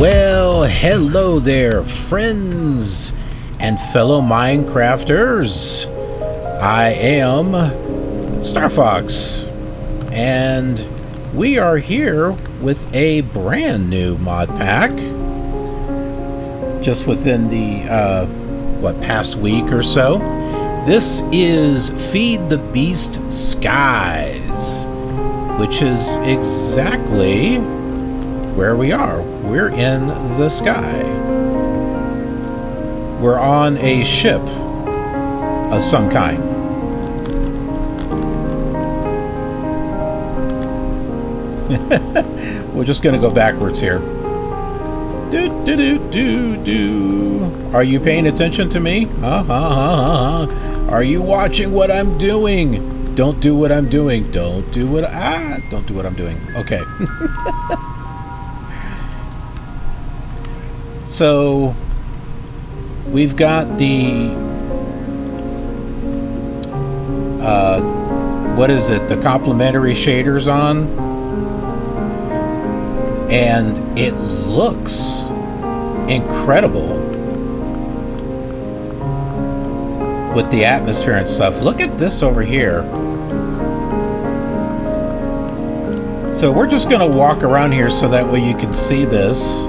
Well, hello there, friends and fellow Minecrafters. I am Starfox, and we are here with a brand new mod pack. Just within the, past week or so. This is Feed the Beast Skies, which is exactly where we are. We're in the sky. We're on a ship of some kind. We're just going to go backwards here. Are you paying attention to me? Are you watching what I'm doing? Don't do what I'm doing. Don't do what I'm doing. Okay. So we've got the what is it? The complementary shaders on, and it looks incredible with the atmosphere and stuff. Look at this over here. So we're just going to walk around here so that way you can see this.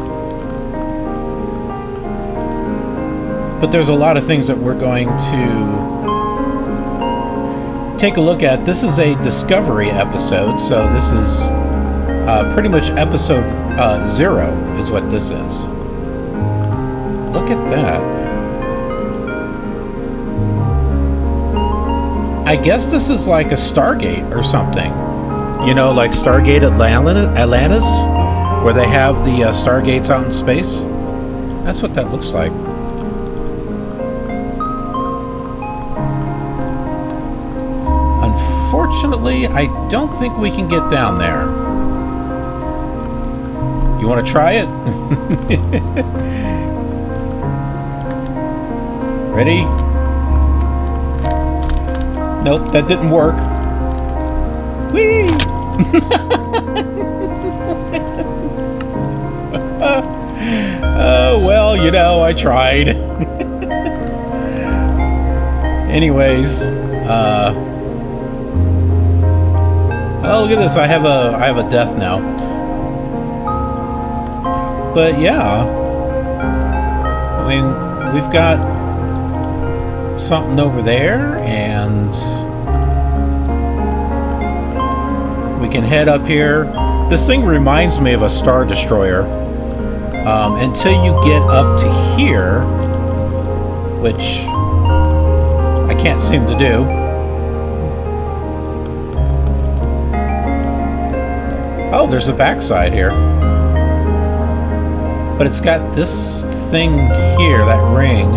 But there's a lot of things that we're going to take a look at. This is a discovery episode, so this is pretty much episode 0 is what this is. Look at that. I guess this is like a Stargate or something. You know, like Stargate Atlantis, where they have the Stargates out in space. That's what that looks like. Unfortunately, I don't think we can get down there. You want to try it? Ready? Nope, that didn't work. Whee! Well, you know, I tried. Anyways, oh, look at this. I have a death now. But yeah, I mean, we've got something over there, and we can head up here. This thing reminds me of a Star Destroyer. Until you get up to here, which I can't seem to do. Oh, there's a backside here. But it's got this thing here, that ring.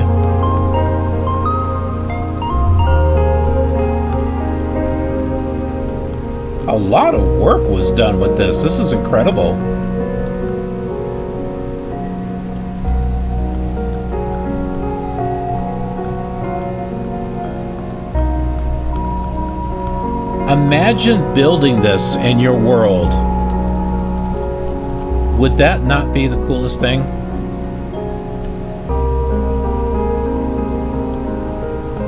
A lot of work was done with this. This is incredible. Imagine building this in your world. Would that not be the coolest thing?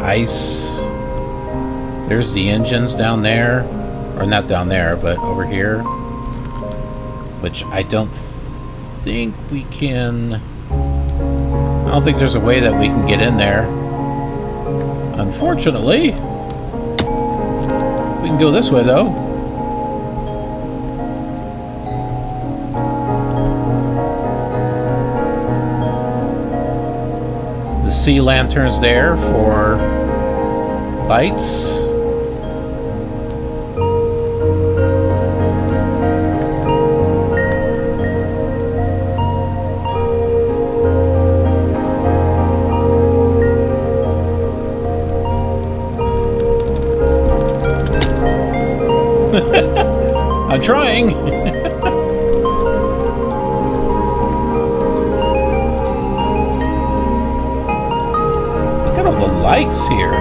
Ice. There's the engines down there. Or not down there, but over here. Which I don't think we can... I don't think there's a way that we can get in there. Unfortunately. We can go this way, though. The sea lantern's there for lights. I'm trying. Look at all the lights here.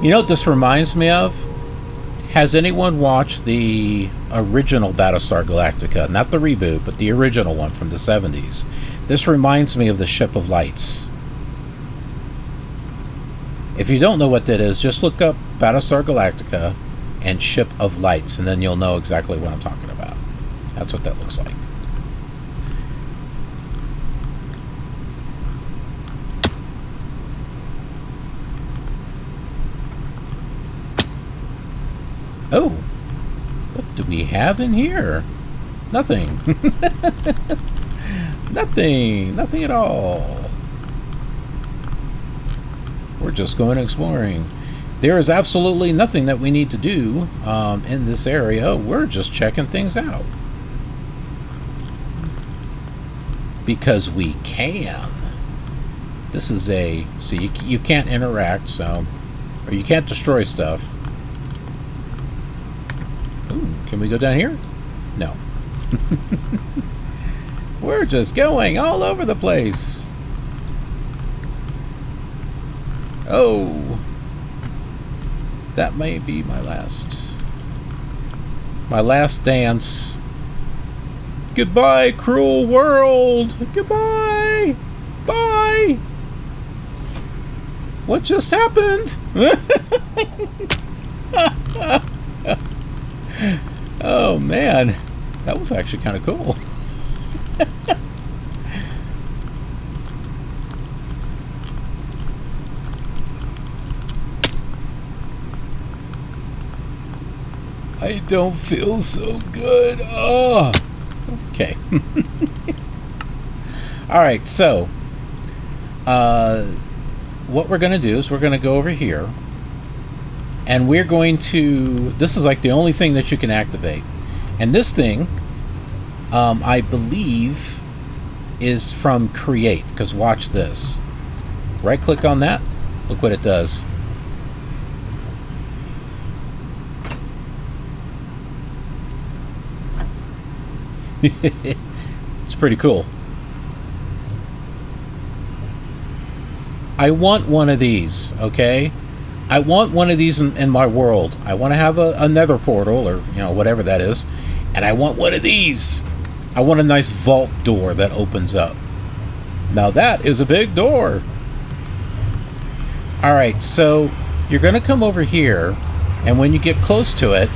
You know what this reminds me of? Has anyone watched the original Battlestar Galactica? Not the reboot, but the original one from the 70s. This reminds me of the Ship of Lights. If you don't know what that is, just look up Battlestar Galactica and Ship of Lights, and then you'll know exactly what I'm talking about. That's what that looks like. Oh, what do we have in here? Nothing. Nothing at all. We're just going exploring. There is absolutely nothing that we need to do in this area. We're just checking things out. Because we can. This is a... See, you can't interact, so... Or you can't destroy stuff. Ooh, can we go down here? No. We're just going all over the place. Oh. That may be my last dance. Goodbye, cruel world. Goodbye. Bye. What just happened? Oh man, that was actually kind of cool. I don't feel so good. Oh, okay. All right, so what we're going to do is we're going to go over here. And we're going to... This is like the only thing that you can activate. And this thing, I believe, is from Create. Because watch this. Right-click on that. Look what it does. It's pretty cool. I want one of these, okay? I want one of these in my world. I want to have a nether portal, or whatever that is, and I want one of these. I want a nice vault door that opens up. Now that is a big door. Alright, so you're going to come over here, and when you get close to it,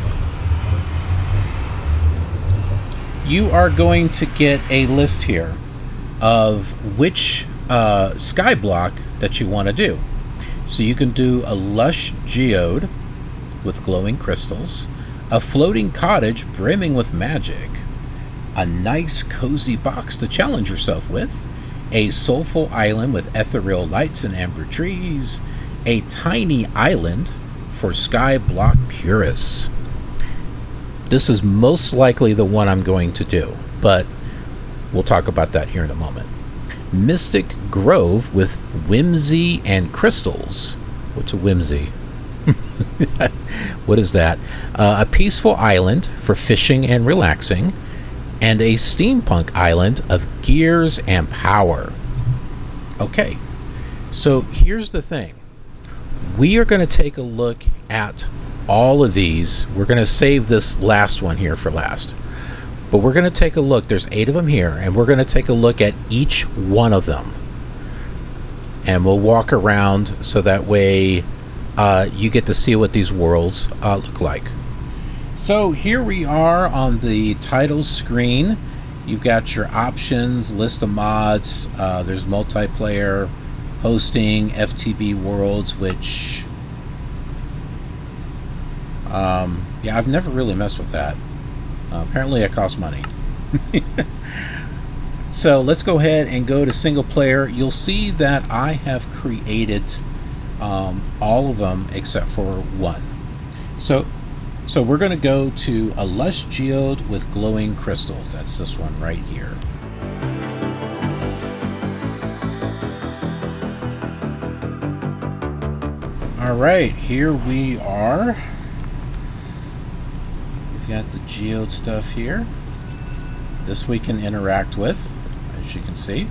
you are going to get a list here of which skyblock that you want to do. So you can do a Lush Geode with glowing crystals, a floating cottage brimming with magic, a nice cozy box to challenge yourself with, a soulful island with ethereal lights and amber trees, a tiny island for Skyblock Purists. This is most likely the one I'm going to do, but we'll talk about that here in a moment. Mystic Grove with Whimsy and Crystals. What's a Whimsy? What is that? A peaceful island for fishing and relaxing, and a steampunk island of gears and power. Okay, so here's the thing. We are going to take a look at all of these. We're going to save this last one here for last. But we're going to take a look. There's 8 of them here, and we're going to take a look at each one of them. And we'll walk around so that way you get to see what these worlds look like. So here we are on the title screen. You've got your options, list of mods. There's multiplayer, hosting, FTB worlds, which... yeah, I've never really messed with that. Apparently it costs money. So let's go ahead and go to single player. You'll see that I have created all of them except for one. So we're going to go to a Lush Geode with glowing crystals. That's this one right here. All right, here we are. Got the Geode stuff here. This we can interact with, as you can see.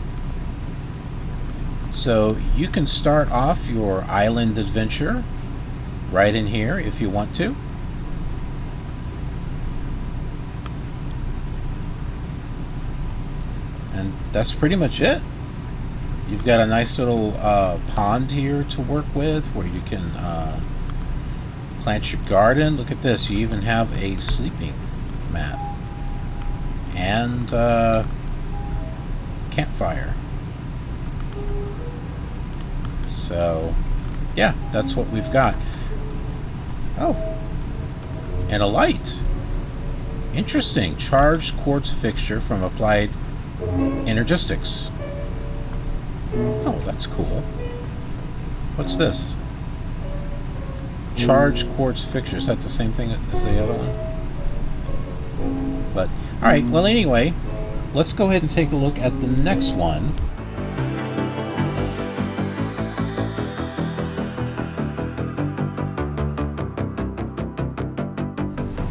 So you can start off your island adventure right in here if you want to. And that's pretty much it. You've got a nice little pond here to work with where you can plant your garden. Look at this. You even have a sleeping mat. And campfire. So, yeah, that's what we've got. Oh, and a light. Interesting. Charged quartz fixture from Applied Energistics. Oh, that's cool. What's this? Charged quartz fixture. Is that the same thing as the other one? But, alright, well anyway, let's go ahead and take a look at the next one.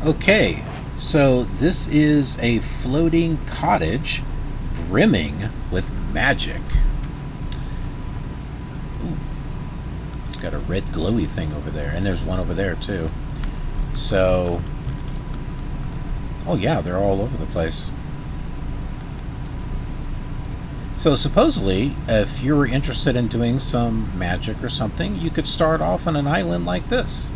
Okay, so this is a floating cottage brimming with magic. Ooh, it's got a red glowy thing over there, and there's one over there too. So, oh yeah, they're all over the place. So supposedly, if you were interested in doing some magic or something, you could start off on an island like this.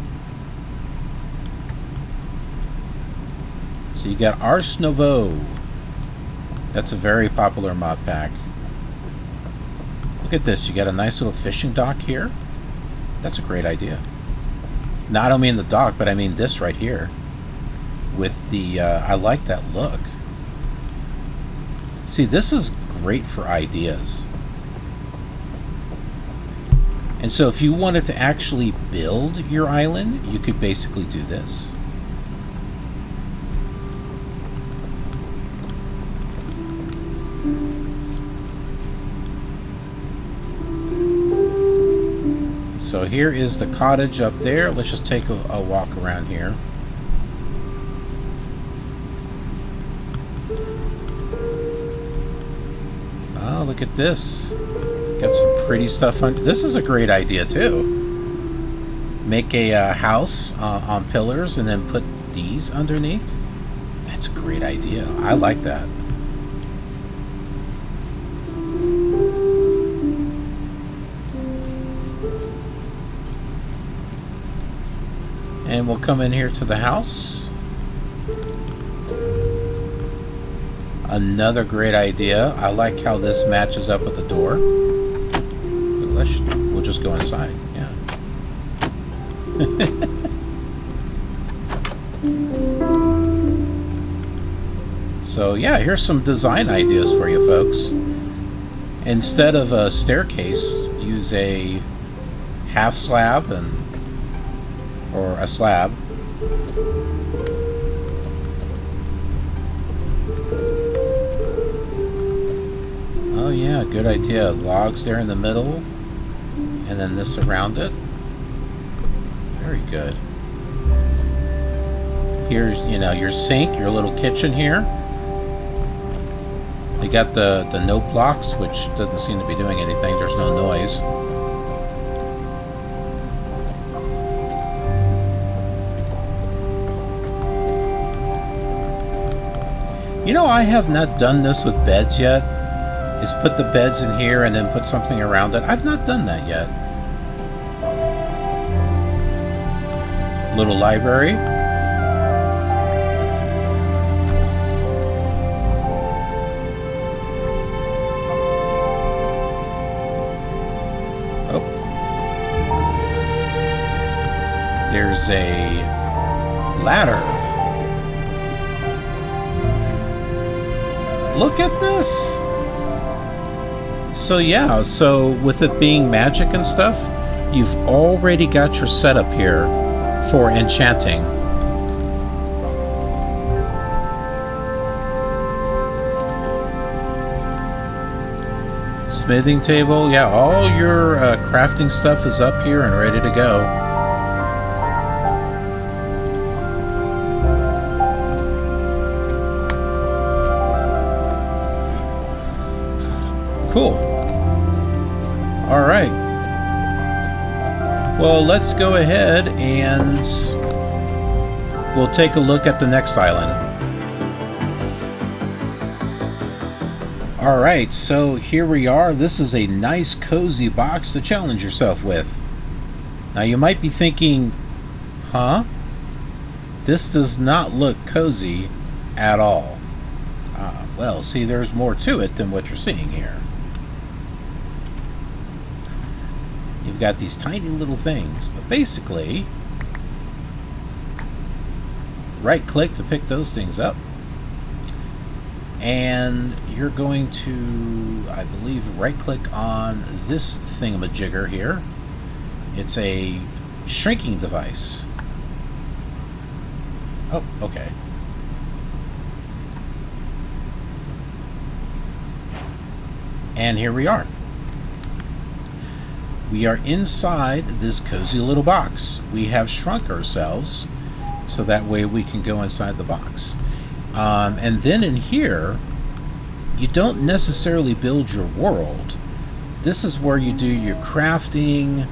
So you got Ars Nouveau. That's a very popular mod pack. Look at this. You got a nice little fishing dock here. That's a great idea. Not only in the dock, but I mean this right here. With the, I like that look. See, this is great for ideas. And so if you wanted to actually build your island, you could basically do this. So here is the cottage up there. Let's just take a walk around here. Oh, look at this. Got some pretty stuff on. This is a great idea too. Make a house on pillars and then put these underneath. That's a great idea. I like that. And we'll come in here to the house. Another great idea. I like how this matches up with the door. We'll just go inside. Yeah. So yeah, here's some design ideas for you folks. Instead of a staircase, use a half slab or a slab. Oh yeah, good idea. Logs there in the middle, and then this around it. Very good. Here's, you know, your sink, your little kitchen here. They got the note blocks, which doesn't seem to be doing anything. There's no noise. You know, I have not done this with beds yet. Is put the beds in here and then put something around it. I've not done that yet. Little library. Oh. There's a ladder. Look at this. So yeah, so with it being magic and stuff, you've already got your setup here for enchanting. Smithing table, yeah, all your crafting stuff is up here and ready to go. Cool. All right. Well, let's go ahead and we'll take a look at the next island. Alright, so here we are. This is a nice cozy box to challenge yourself with. Now you might be thinking, huh? This does not look cozy at all. Well, see, there's more to it than what you're seeing here. You've got these tiny little things, but basically, right-click to pick those things up, and you're going to, I believe, right-click on this thingamajigger here. It's a shrinking device. Oh, okay. And here we are. We are inside this cozy little box. We have shrunk ourselves so that way we can go inside the box. And then in here, you don't necessarily build your world. This is where you do your crafting.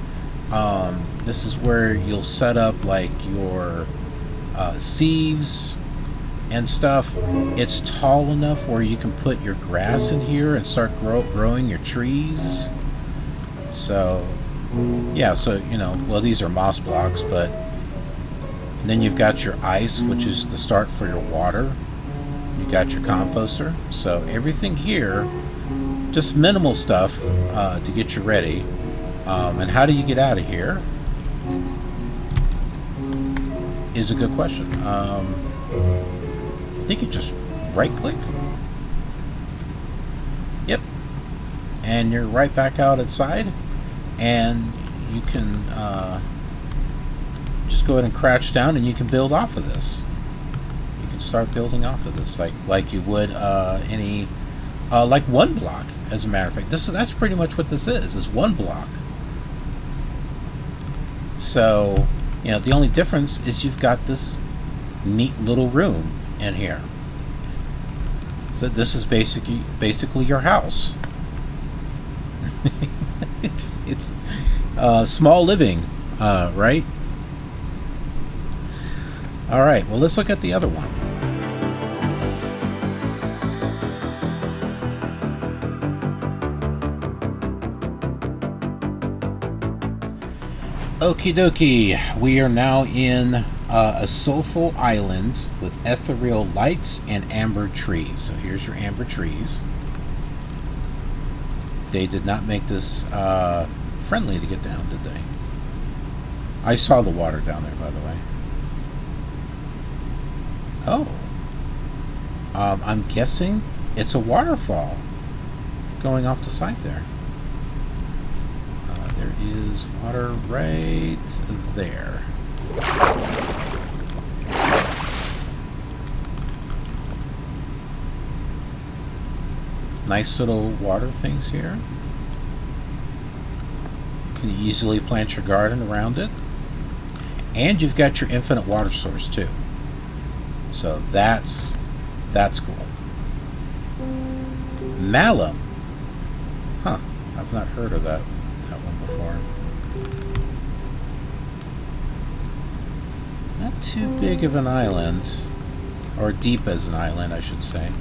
This is where you'll set up like your sieves and stuff. It's tall enough where you can put your grass in here and start growing your trees. So, yeah, so, you know, well, these are moss blocks, but and then you've got your ice, which is the start for your water. You got your composter. So everything here, just minimal stuff to get you ready. And how do you get out of here is a good question. I think you just right-click. Yep. And you're right back out outside. And you can just go ahead and crouch down and you can build off of this. You can start building off of this like you would any like one block, as a matter of fact. That's pretty much what this is one block. So, you know, the only difference is you've got this neat little room in here. So this is basically your house. It's small living, right? All right, well, let's look at the other one. Okie dokie, we are now in a Soulful island with ethereal lights and amber trees. So here's your amber trees. They did not make this friendly to get down, did they? I saw the water down there, by the way. Oh. I'm guessing it's a waterfall going off the side there. There is water right there. Nice little water things here. You can easily plant your garden around it. And you've got your infinite water source too. So that's cool. Malum. Huh. I've not heard of that one before. Not too big of an island. Or deep as an island, I should say.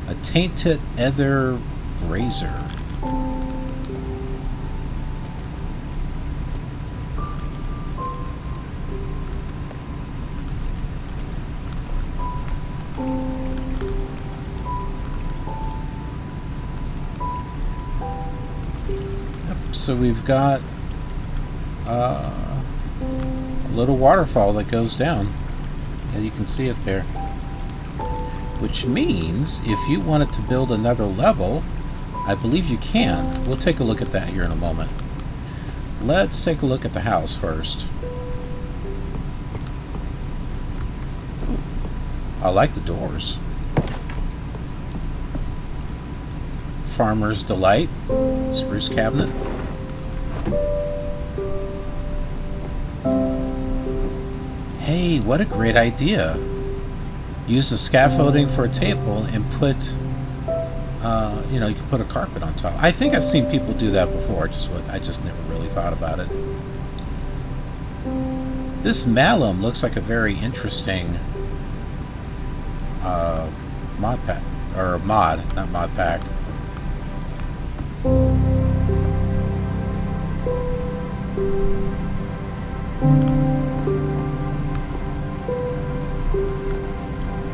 A tainted ether brazier. So we've got a little waterfall that goes down. And you can see it there. Which means if you wanted to build another level, I believe you can. We'll take a look at that here in a moment. Let's take a look at the house first. Ooh, I like the doors. Farmer's Delight, spruce cabinet. Hey, what a great idea. Use the scaffolding for a table and put, you know, you can put a carpet on top. I think I've seen people do that before. I just never really thought about it. This malum looks like a very interesting mod pack, or mod, not mod pack.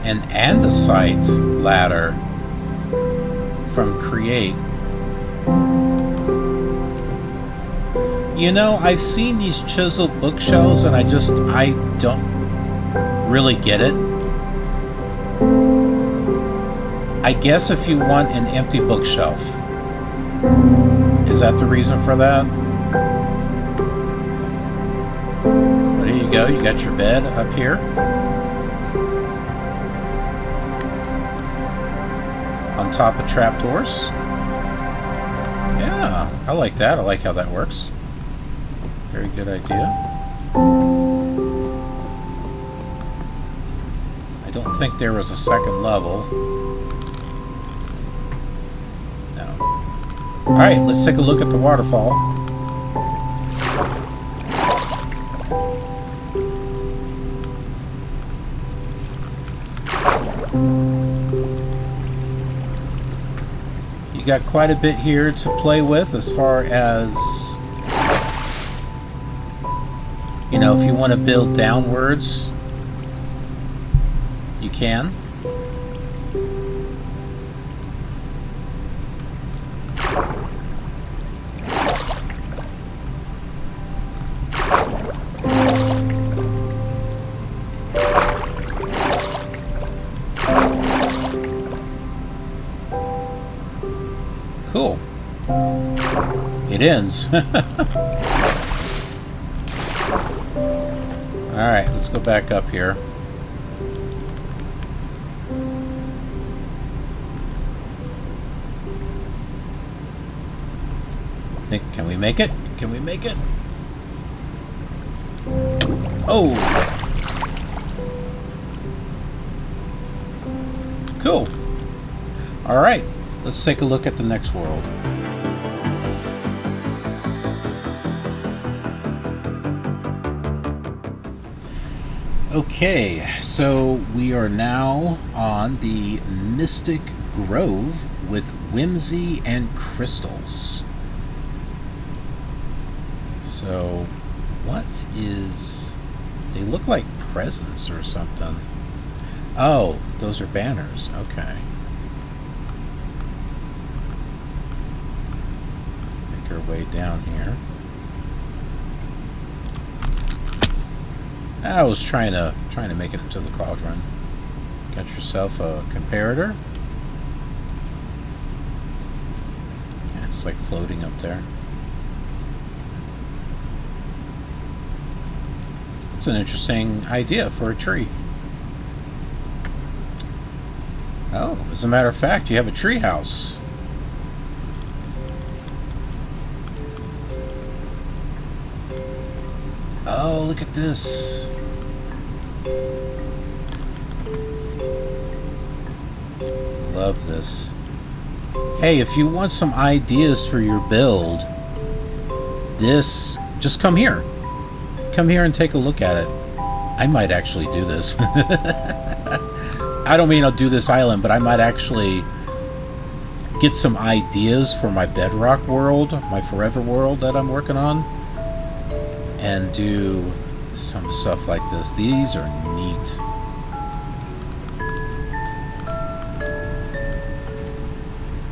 An andesite ladder from Create. You know, I've seen these chiseled bookshelves and I don't really get it. I guess if you want an empty bookshelf. Is that the reason for that? Well, here you go. You got your bed up here. On top of trapdoors. Yeah, I like that. I like how that works. Very good idea. I don't think there was a second level. No. Alright, let's take a look at the waterfall. You got quite a bit here to play with as far as, you know, if you want to build downwards, you can. Cool. It ends. Alright, let's go back up here. Can we make it? Can we make it? Oh! Cool. Alright, let's take a look at the next world. Okay, so we are now on the Mystic Grove with Whimsy and Crystals. So, what is... They look like presents or something. Oh, those are banners. Okay. Make our way down here. I was trying to make it into the cauldron. Got yourself a comparator. Yeah, it's like floating up there. It's an interesting idea for a tree. Oh, as a matter of fact, you have a tree house. Oh, look at this. Love this. Hey, if you want some ideas for your build, just come here. Come here and take a look at it. I might actually do this. I don't mean I'll do this island, but I might actually get some ideas for my bedrock world, my forever world that I'm working on, and do some stuff like this. These are neat.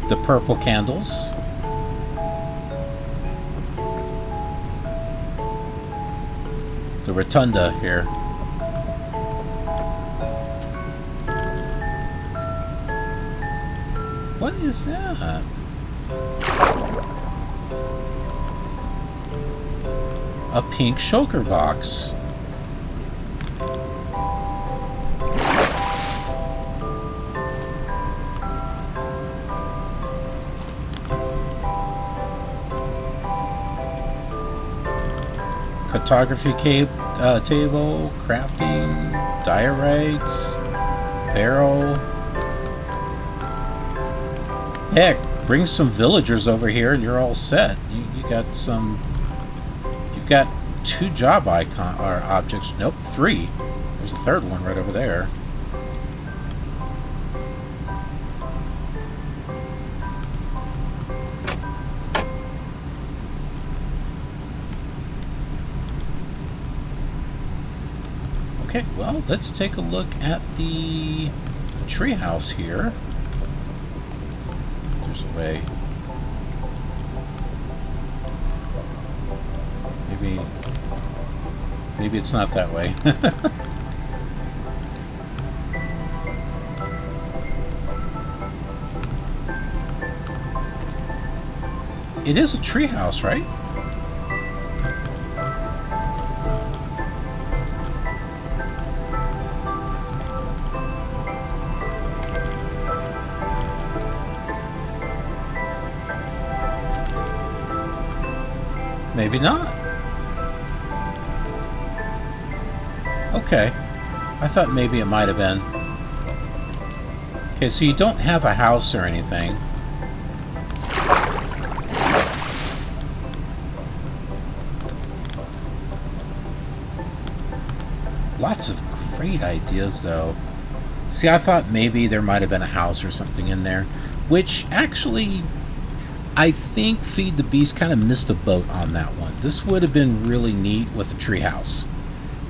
The purple candles. The rotunda here. What is that? A pink shulker box. Cartography table, crafting, diorites, barrel. Heck, bring some villagers over here and you're all set. You got some... You've got 2 job icon or objects. Nope, 3. There's the 3rd one right over there. Okay, well, let's take a look at the treehouse here. There's a way. Maybe it's not that way. It is a treehouse, right? Maybe not. Okay. I thought maybe it might have been. Okay, so you don't have a house or anything. Lots of great ideas, though. See, I thought maybe there might have been a house or something in there, which actually... I think Feed the Beast kind of missed a boat on that one. This would have been really neat with a treehouse.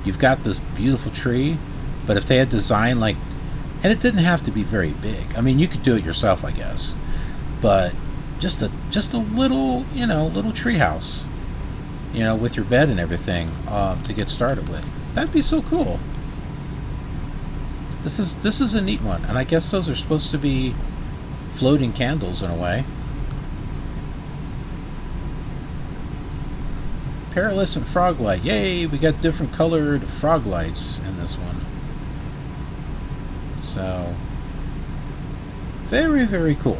You've got this beautiful tree, but if they had designed like... And it didn't have to be very big. I mean, you could do it yourself, I guess. But just a little, you know, little treehouse. You know, with your bed and everything to get started with. That'd be so cool. This is a neat one. And I guess those are supposed to be floating candles in a way. Perilescent frog light. Yay, we got different colored frog lights in this one. So, very, very cool.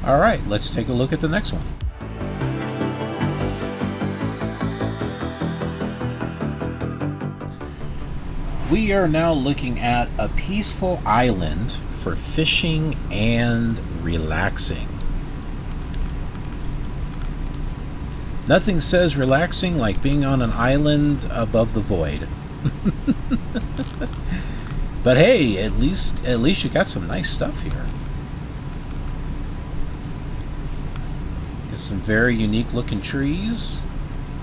Alright, let's take a look at the next one. We are now looking at a peaceful island for fishing and relaxing. Nothing says relaxing like being on an island above the void. But hey, at least you got some nice stuff here. Got some very unique looking trees.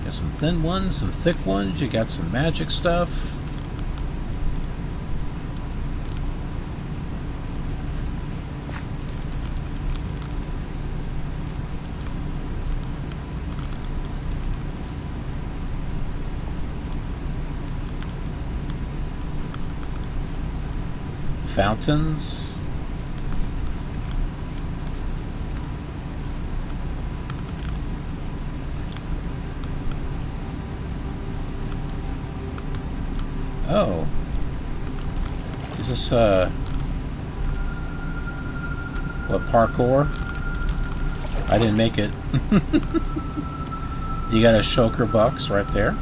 Got some thin ones, some thick ones. You got some magic stuff. Fountains. Oh. Is this, what, parkour? I didn't make it. You got a shulker box right there.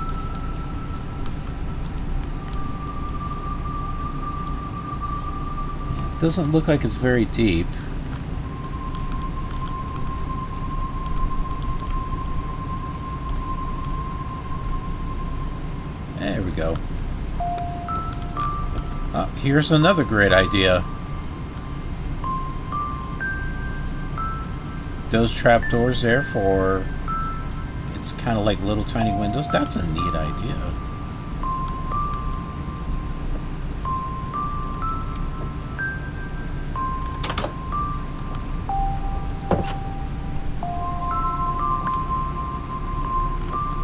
Doesn't look like it's very deep. There we go. Here's another great idea. Those trapdoors there for... It's kind of like little tiny windows. That's a neat idea.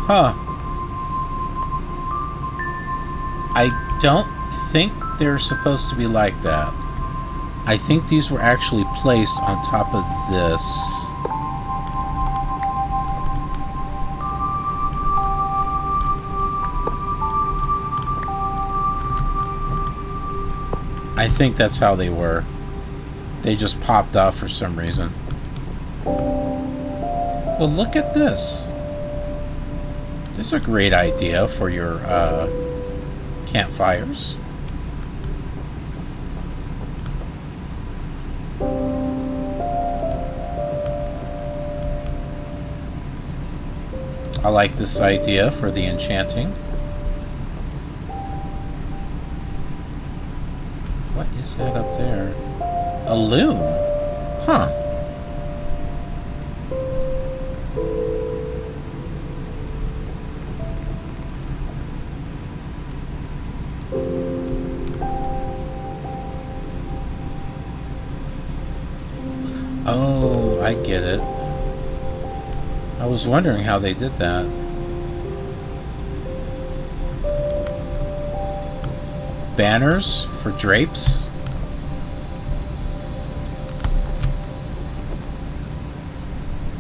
Huh. I don't think they're supposed to be like that. I think these were actually placed on top of this. I think that's how they were. They just popped off for some reason. Well, look at this. This is a great idea for your I like this idea for the enchanting. What is that up there? A loom? Huh. Oh, I get it. I was wondering how they did that. Banners for drapes?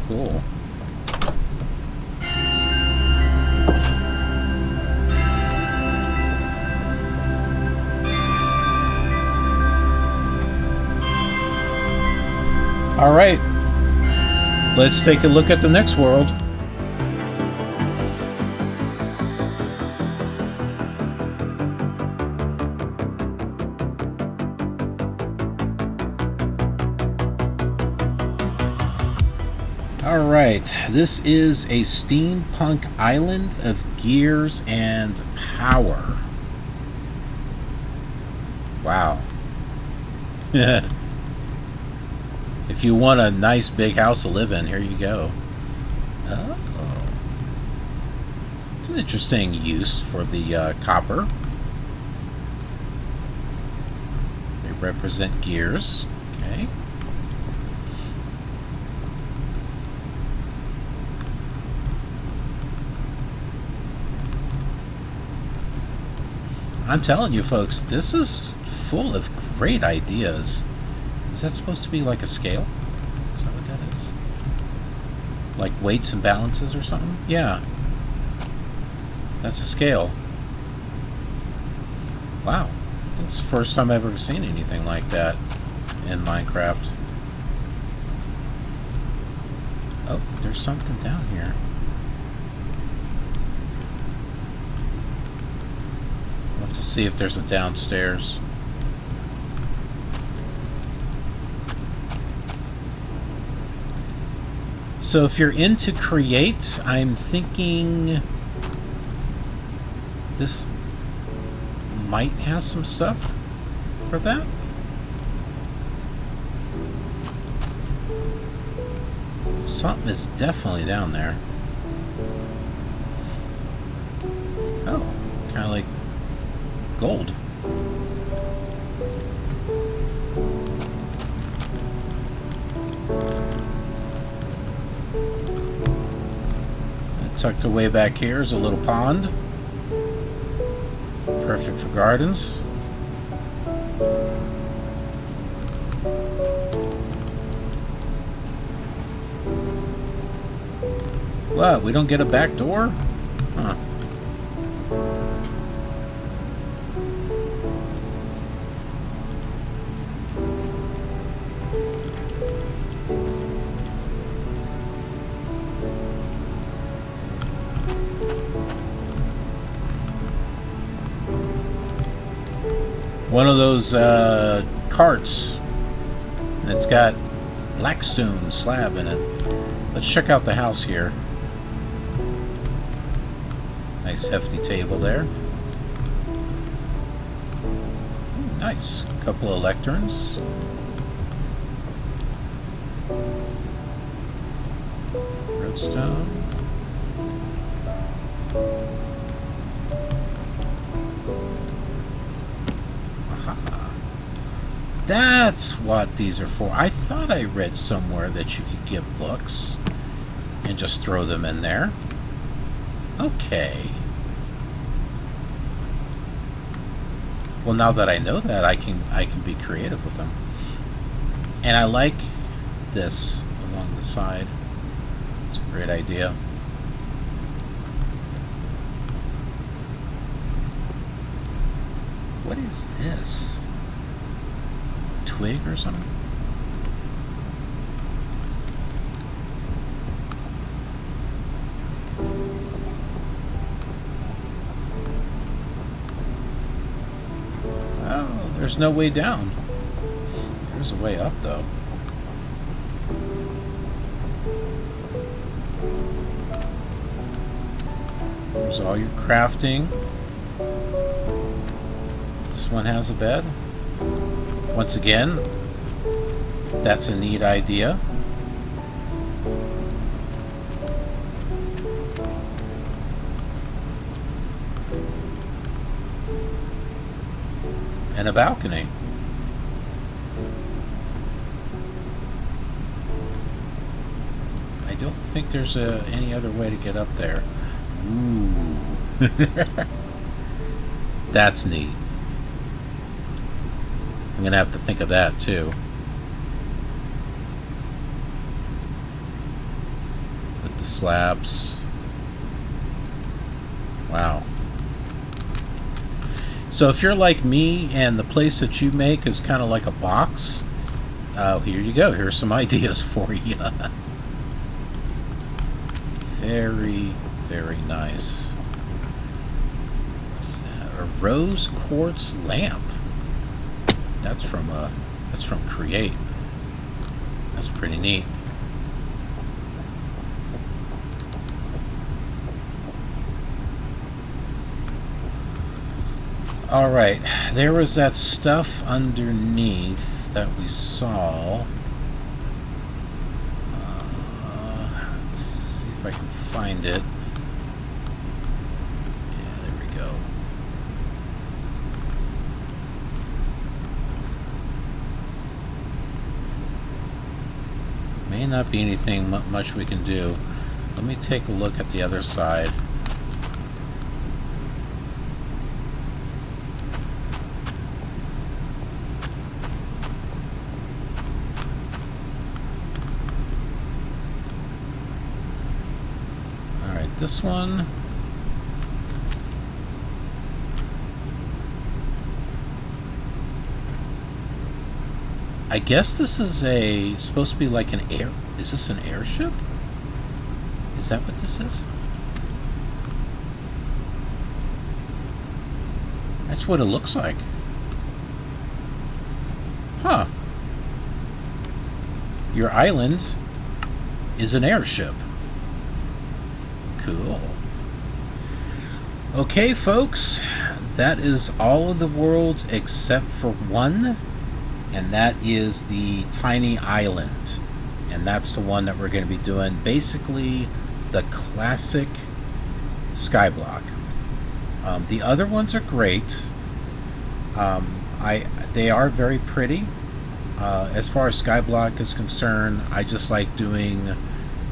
Cool. All right, let's take a look at the next world. All right, this is a steampunk island of gears and power. Wow. If you want a nice big house to live in, here you go. Oh. It's an interesting use for the copper. They represent gears. Okay. I'm telling you folks, this is full of great ideas. Is that supposed to be like a scale? Is that what that is? Like weights and balances or something? Yeah. That's a scale. Wow. That's the first time I've ever seen anything like that in Minecraft. Oh, there's something down here. We'll have to see if there's a downstairs. So if you're into create, I'm thinking this might have some stuff for that. Something is definitely down there. Oh, kind of like gold. Tucked away back here is a little pond. Perfect for gardens. What? We don't get a back door? Huh. One of those carts, and it's got blackstone slab in it. Let's check out the house here. Nice hefty table there. Ooh, nice. A couple of lecterns. Redstone. That's what these are for. I thought I read somewhere that you could get books and just throw them in there. Okay. Well, now that I know that, I can be creative with them. And I like this along the side. It's a great idea. What is this? Twig or something? Oh, there's no way down. There's a way up though. There's all your crafting. This one has a bed. Once again, that's a neat idea. And a balcony. I don't think there's any other way to get up there. Ooh. That's neat. I'm gonna have to think of that too. With the slabs. Wow. So if you're like me and the place that you make is kind of like a box, here you go. Here's some ideas for you. Very, very nice. What is that? A rose quartz lamp. That's from Create. That's pretty neat. All right, there was that stuff underneath that we saw. Let's see if I can find it. Yeah, there we go. May not be anything much we can do. Let me take a look at the other side. This one, I guess this is supposed to be like an air. Is this an airship? Is that what this is? That's what it looks like. Huh. Your island is an airship. Cool. Okay, folks, that is all of the worlds except for one, and that is the tiny island. And that's the one that we're going to be doing, basically the classic Skyblock. The other ones are great. They are very pretty. As far as Skyblock is concerned, I just like doing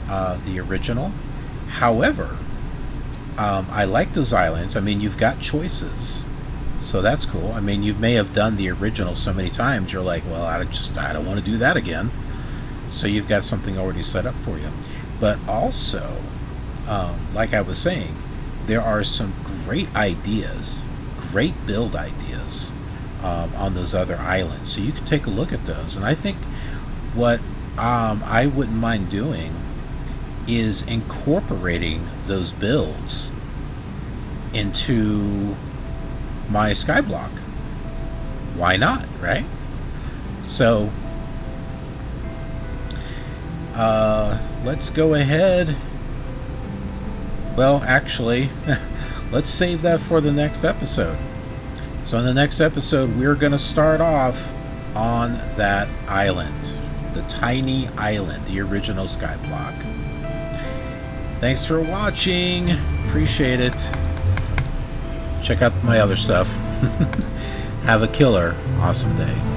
the original. However, I like those islands. I mean, you've got choices, so that's cool. I mean, you may have done the original so many times, you're like, well, I don't want to do that again. So you've got something already set up for you. But also, like I was saying, there are some great ideas, great build ideas on those other islands. So you can take a look at those. And I think what I wouldn't mind doing is incorporating those builds into my Skyblock. Why not, right? So let's go ahead. Well, actually, let's save that for the next episode. So in the next episode, we're going to start off on that island, the tiny island, the original Skyblock. Thanks for watching. Appreciate it. Check out my other stuff. Have a killer awesome day.